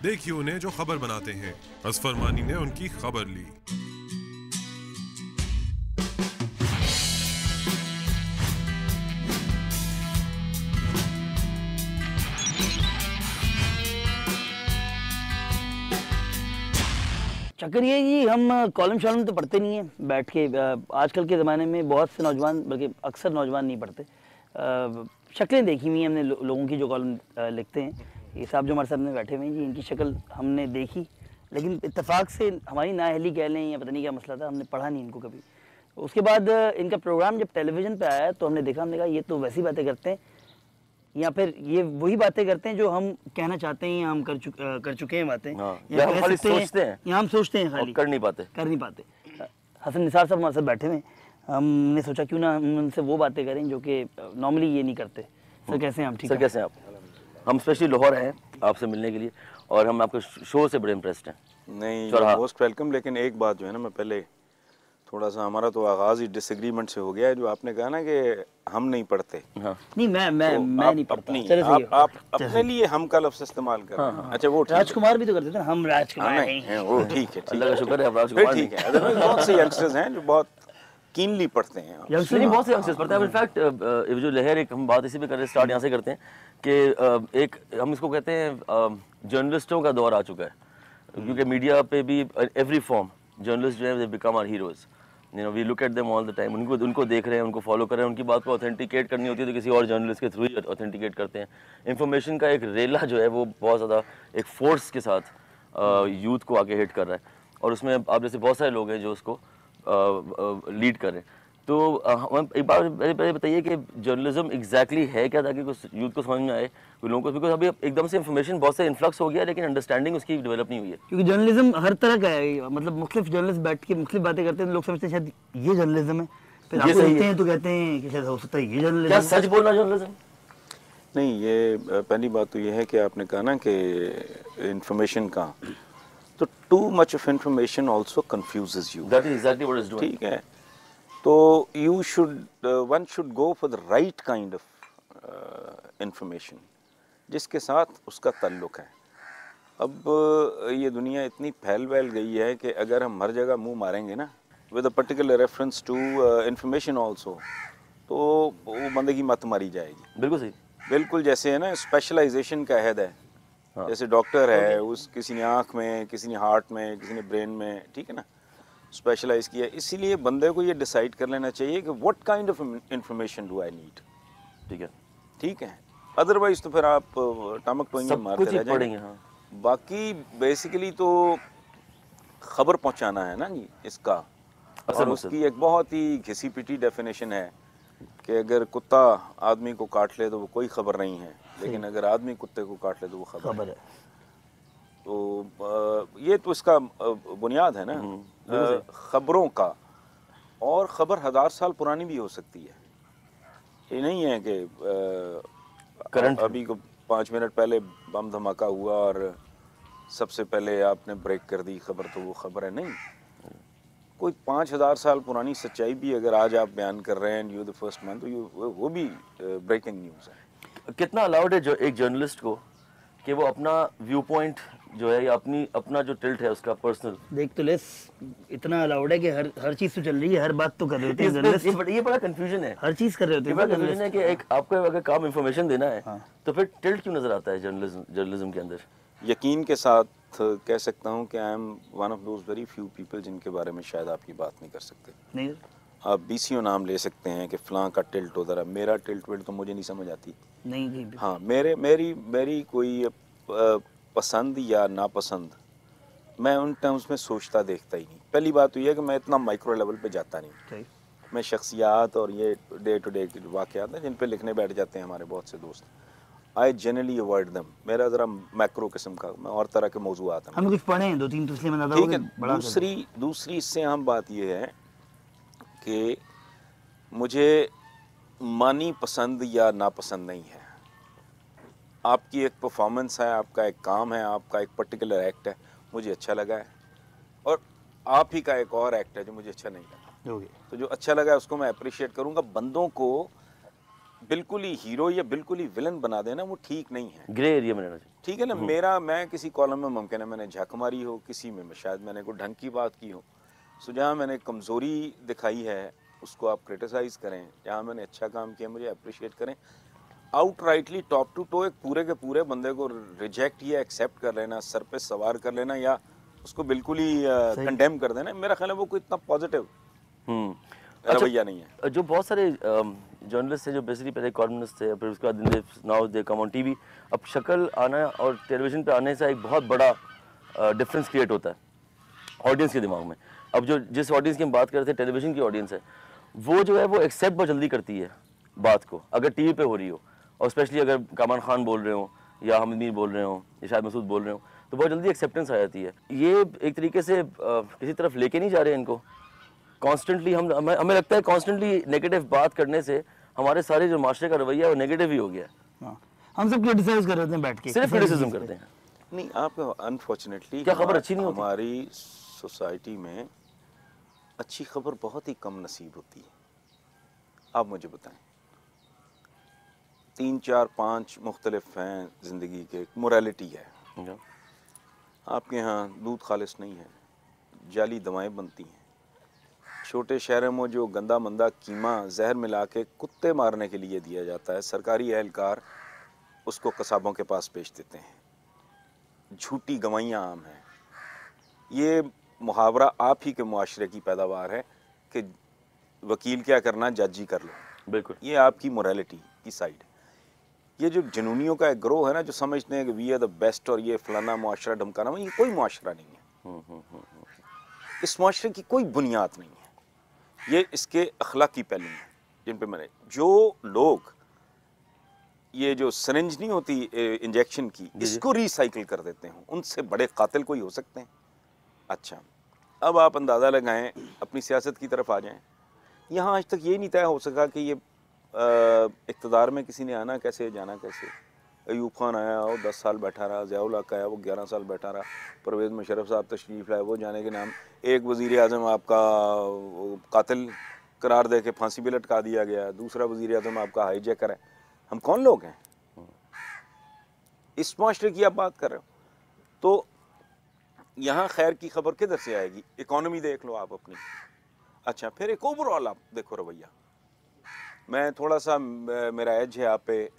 देखिए उन्हें जो खबर बनाते हैं। असफर मानी ने उनकी खबर ली। चक्कर ये जी, हम कॉलम शॉलम तो पढ़ते नहीं हैं बैठ के। आजकल के ज़माने में बहुत से नौजवान, बल्कि अक्सर नौजवान नहीं पढ़ते। शक्लें देखी हुई हैं हमने लोगों की जो कॉलम लिखते हैं। ये साहब जो हमारे सामने बैठे हुए हैं जी, इनकी शक्ल हमने देखी, लेकिन इत्तेफाक से हमारी नाअहली कह लें या पता नहीं क्या मसला था, हमने पढ़ा नहीं इनको कभी। उसके बाद इनका प्रोग्राम जब टेलीविज़न पे आया तो हमने देखा, हमने कहा ये तो वैसी बातें करते हैं, या फिर ये वही बातें करते हैं जो हम कहना चाहते हैं या हम कर चुके हैं बातें। या हम खाली सोचते हैं, या हम सोचते हैं खाली, कर नहीं पाते। हसन निसार साहब हमारे साथ बैठे हुए हैं, हमने सोचा क्यों ना हम उनसे वो बातें करें जो कि नॉर्मली ये नहीं करते। सर कैसे हैं आप? ठीक सर कैसे हैं आप? हम स्पेशली लाहौर हैं आपसे मिलने के लिए, और हम आपके शो से बड़े इम्प्रेस्ड हैं। नहीं, मोस्ट वेलकम। लेकिन एक बात जो है ना, मैं पहले थोड़ा सा, हमारा तो आगाज ही डिसएग्रीमेंट से हो गया है। जो आपने कहा ना कि हम नहीं पढ़ते। हाँ। नहीं, मैं नहीं पढ़ता। आप अपने लिए हम का लफ्ज़ इस्तेमाल कर रहे हैं। अच्छा, वो राजकुमार भी तो करते थे ना, हम राजकुमार हैं। वो ठीक है, अल्लाह का शुक्र है आप राजकुमार। ठीक है। बहुत से यंगस्टर्स हैं जो बहुत कीनली पढ़ते हैं। नहीं, बहुत से यंगस्टर्स पढ़ते हैं। इनफैक्ट जो लहर, एक हम बात इसी पे कर रहे हैं, स्टार्ट यहाँ से करते हैं कि एक हम इसको कहते हैं जर्नलिस्टों का दौर आ चुका है, क्योंकि मीडिया पे भी एवरी फॉर्म जर्नलिस्ट जो है they become our heroes. You know, we look at them all the time. उनको देख रहे हैं, उनको फॉलो कर रहे हैं। उनकी बात को ऑथेंटिकेट करनी होती है तो किसी और जर्नलिस्ट के थ्रू ही ऑथेंटिकेट करते हैं। इंफॉर्मेशन का एक रेला जो है वो बहुत ज़्यादा एक फोर्स के साथ यूथ को आगे हिट कर रहा है, और उसमें आप जैसे बहुत सारे लोग हैं जो उसको लीड कर रहे हैं। तो एक बार पहले बताइए कि जर्नलिज्म एग्जैक्टली है क्या, ताकि कुछ यूथ को समझ में आए, लोगों को, बिकॉज अभी एकदम से इन्फॉर्मेशन बहुत से इन्फ्लक्स हो गया, लेकिन अंडरस्टैंडिंग उसकी डेवलप नहीं हुई है। क्योंकि जर्नलिज्म हर तरह का है, मतलब मुख्तलिफ जर्नलिस्ट बैठ के मुख्तलिफ बातें करते हैं, लोग समझते हैं शायद ये जर्नलिज्म है, फिर आपको देखते हैं तो कहते हैं कि शायद हो सकता है ये जर्नलिज्म। क्या सच बोलना जर्नलिज्म? नहीं, ये पहली बात तो ये है कि आपने कहा ना कि इंफॉर्मेशन का, तो too much of information also confuses you. That is exactly what is doing. ठीक है, तो you should one should go for the right kind of information जिसके साथ उसका ताल्लुक है। अब ये दुनिया इतनी फैल गई है कि अगर हम हर जगह मुंह मारेंगे ना with a particular reference to information also, तो वो बंदे की मत मारी जाएगी। बिल्कुल सही। बिल्कुल जैसे है ना, स्पेशलाइजेशन का अहद है। हाँ। जैसे डॉक्टर है, उस किसी ने आँख में, किसी ने हार्ट में, किसी ने ब्रेन में, ठीक है ना, स्पेशलाइज किया। इसीलिए बंदे को ये डिसाइड कर लेना चाहिए कि what kind of information do I need. ठीक है, ठीक है। अदरवाइज तो फिर आप टामक टोइंग मारते रह जाएंगे। हाँ। बाकी बेसिकली तो खबर पहुंचाना है ना जी इसका, और उसकी एक बहुत ही घिसी पिटी डेफिनेशन है कि अगर कुत्ता आदमी को काट ले तो वो कोई खबर नहीं है, लेकिन अगर आदमी कुत्ते को काट ले तो वो खबर है। तो ये तो इसका बुनियाद है ना खबरों का। और खबर 1000 साल पुरानी भी हो सकती है। ये नहीं है कि करंट अभी को 5 मिनट पहले बम धमाका हुआ और सबसे पहले आपने ब्रेक कर दी खबर, तो वो खबर है। नहीं, कोई 5000 साल पुरानी सच्चाई भी अगर आज आप बयान कर रहे हैं यू द फर्स्ट मैन, तो वो भी ब्रेकिंग न्यूज़ है। कितना अलाउड है जो एक जर्नलिस्ट को कि वो अपना व्यू पॉइंट जो है या अपना जो टिल्ट है उसका पर्सनल देख तो लेस, इतना अलाउड है कि हर चीज तो चल रही है, हर बात तो कर रहे होते हैं जर्नलिस्ट। ये बड़ा कंफ्यूजन है, हर चीज कर रहे होते हैं। बड़ा कंफ्यूजन है कि एक आपको अगर काम इंफॉर्मेशन देना है, हाँ। तो फिर टिल्ट क्यों नजर आता है जर्नलिज्म के अंदर? यकीन के साथ कह सकता हूँ कि I am one of those very few people जिनके बारे में शायद आपकी बात नहीं कर सकते। नहीं, आप बीसीओ नाम ले सकते हैं कि फलां का टिल्ट होता रहा, मेरा टिल्ट विल्ट तो मुझे नहीं समझ आती। नहीं, हाँ, मेरी कोई पसंद या नापसंद मैं उन टर्म्स में सोचता देखता ही नहीं। पहली बात तो ये है कि मैं इतना माइक्रो लेवल पे जाता नहीं। मैं शख्सियात और ये डे टू डे वाक़यात हैं जिन पे लिखने बैठ जाते हैं हमारे बहुत से दोस्त, आई जनरली अवॉइड देम। मेरा ज़रा मैक्रो किस्म का, मैं और तरह के मौजूआत हैं। हम कुछ पढ़े हैं 2-3 तो इसलिए मैं ज़्यादा। ठीक है। दूसरी इससे अहम बात ये है कि मुझे मानी पसंद या नापसंद नहीं है। आपकी एक परफॉर्मेंस है, आपका एक काम है, आपका एक पर्टिकुलर एक्ट है, मुझे अच्छा लगा है, और आप ही का एक और एक्ट है जो मुझे अच्छा नहीं लगा। तो जो अच्छा लगा है उसको मैं अप्रिशिएट करूँगा। बंदों को बिल्कुल ही हीरो या बिल्कुल ही विलन बना देना वो ठीक नहीं है। ग्रे एरिया में रहना चाहिए। ठीक है ना, मैं किसी कॉलम में मुमकिन है मैंने झक मारी हो, किसी में शायद मैंने कोई ढंग की बात की हो, सो जहाँ मैंने कमज़ोरी दिखाई है उसको आप क्रिटिसाइज़ करें, जहाँ मैंने अच्छा काम किया मुझे अप्रिशिएट करें। आउटराइटली टॉप टू टो एक पूरे के पूरे बंदे को रिजेक्ट या एक्सेप्ट कर लेना, सर पे सवार कर लेना या उसको बिल्कुल ही कंडेम कर देना, मेरा ख्याल है वो कोई इतना पॉजिटिव रवैया नहीं है। जो बहुत सारे जर्नलिस्ट थे जो बेसिकली पहले कॉलमनिस्ट थे, फिर उसके बाद now they come on TV, अब शक्ल आना और टेलीविजन पे आने से एक बहुत बड़ा डिफरेंस क्रिएट होता है ऑडियंस के दिमाग में। अब जो जिस ऑडियंस की हम बात कर रहे थे, टेलीविजन की ऑडियंस है, वो जो है वो एक्सेप्ट बहुत जल्दी करती है बात को, अगर टीवी पे हो रही हो, और स्पेशली अगर कामरान खान बोल रहे हो या हामिद मीर बोल रहे हो या शाहिद मसूद बोल रहे हो, तो बहुत जल्दी एक्सेप्टेंस आ जाती है। ये एक तरीके से किसी तरफ लेके नहीं जा रहे इनको कॉन्स्टेंटली। हमें लगता है कॉन्स्टेंटली नेगेटिव बात करने से हमारे सारे जो माशरे का रवैया है वो नेगेटिव ही हो गया है। हम सब क्रिटिसाइज कर रहे हैं बैठ के, सिर्फ क्रिटिसिज्म करते हैं। नहीं, आपको अनफॉर्चुनेटली क्या खबर अच्छी नहीं होती? हमारी सोसाइटी में अच्छी खबर बहुत ही कम नसीब होती है। आप मुझे बताएं, 3 4 5 मुख्तलिफ हैं ज़िंदगी के, मोरालिटी है। आपके यहाँ दूध खालिस नहीं है, जाली दवाएं बनती हैं। छोटे शहरों में जो गंदा मंदा कीमा जहर मिला के कुत्ते मारने के लिए दिया जाता है, सरकारी एहलकार उसको कसाबों के पास बेच देते हैं। झूठी गवाहियाँ आम हैं। ये मुहावरा आप ही के मुआशरे की पैदावार है कि वकील क्या करना, जज ही कर लो। बिल्कुल, ये आपकी मोरालिटी की साइड है। ये जो जुनूनियों का एक ग्रोह है ना, जो समझते हैं कि वी आर द बेस्ट और ये फलाना मुआशरा ढमकाना, ये कोई मुआशरा नहीं है। इस मुआशरे की कोई बुनियाद नहीं है। ये इसके अखलाकी पहलू हैं जिन पे मैंने, जो लोग ये जो सिरिंज नहीं होती इंजेक्शन की, इसको रिसाइकिल कर देते हैं, उनसे बड़े कातिल कोई हो सकते हैं? अच्छा, अब आप अंदाज़ा लगाएं, अपनी सियासत की तरफ आ जाएं। यहाँ आज तक ये नहीं तय हो सका कि ये इक़्तिदार में किसी ने आना कैसे, जाना कैसे। अयूब खान आया, वो 10 साल बैठा रहा, ज़ियाउल हक़ आया, वो 11 साल बैठा रहा, परवेज़ मुशर्रफ साहब तशरीफ़ लाए, वो जाने के नाम, एक वज़ीर आज़म आपका कातिल करार दे के फांसी भी लटका दिया गया, दूसरा वज़ीर आज़म आपका हाईजैकर है। हम कौन लोग हैं? इस माशरे की आप बात कर रहे हो, तो यहाँ खैर की खबर किधर से आएगी? इकॉनमी देख लो आप अपनी। अच्छा, फिर एक ओवरऑल आप देखो रवैया। मैं थोड़ा सा, मेरा एज है आप पे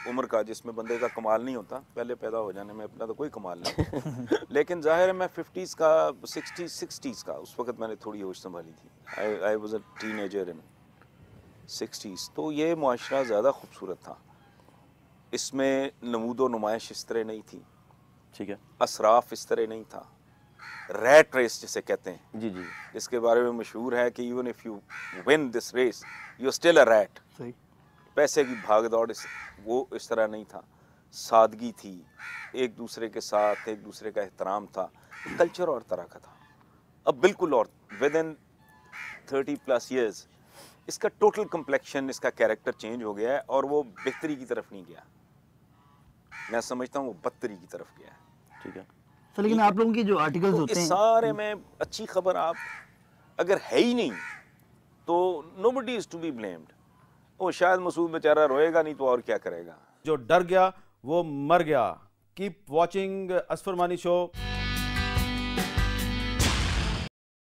उम्र का, जिसमें बंदे का कमाल नहीं होता, पहले पैदा हो जाने में अपना तो कोई कमाल नहीं लेकिन ज़ाहिर है मैं 50s का 60s का, उस वक्त मैंने थोड़ी होश संभाली थी। I was a teenager in 60s। तो ये मुआशरा ज़्यादा खूबसूरत था, इसमें नमूदो नुमाइश इस तरह नहीं थी, ठीक है, असराफ इस तरह नहीं था, रैट रेस जिसे कहते हैं, जी जी, जिसके बारे में मशहूर है कि even if you win this race you still a rat. सही, पैसे की भाग दौड़ वो इस तरह नहीं था, सादगी थी, एक दूसरे के साथ एक दूसरे का एहतराम था, कल्चर और तरह का था। अब बिल्कुल, और विद इन 30+ ईयर्स इसका टोटल कम्प्लेक्शन, इसका कैरेक्टर चेंज हो गया है और वो बेहतरी की तरफ नहीं गया, मैं समझता हूँ वो बदतरी की तरफ गया है। ठीक है। तो लेकिन आप लोगों के जो आर्टिकल्स तो होते इस हैं, सारे में अच्छी खबर आप अगर है ही नहीं तो nobody is to be blamed. वो शायद मसूद बेचारा रोएगा नहीं तो और क्या करेगा। जो डर गया वो मर गया। कीप वॉचिंग असफरमानी शो।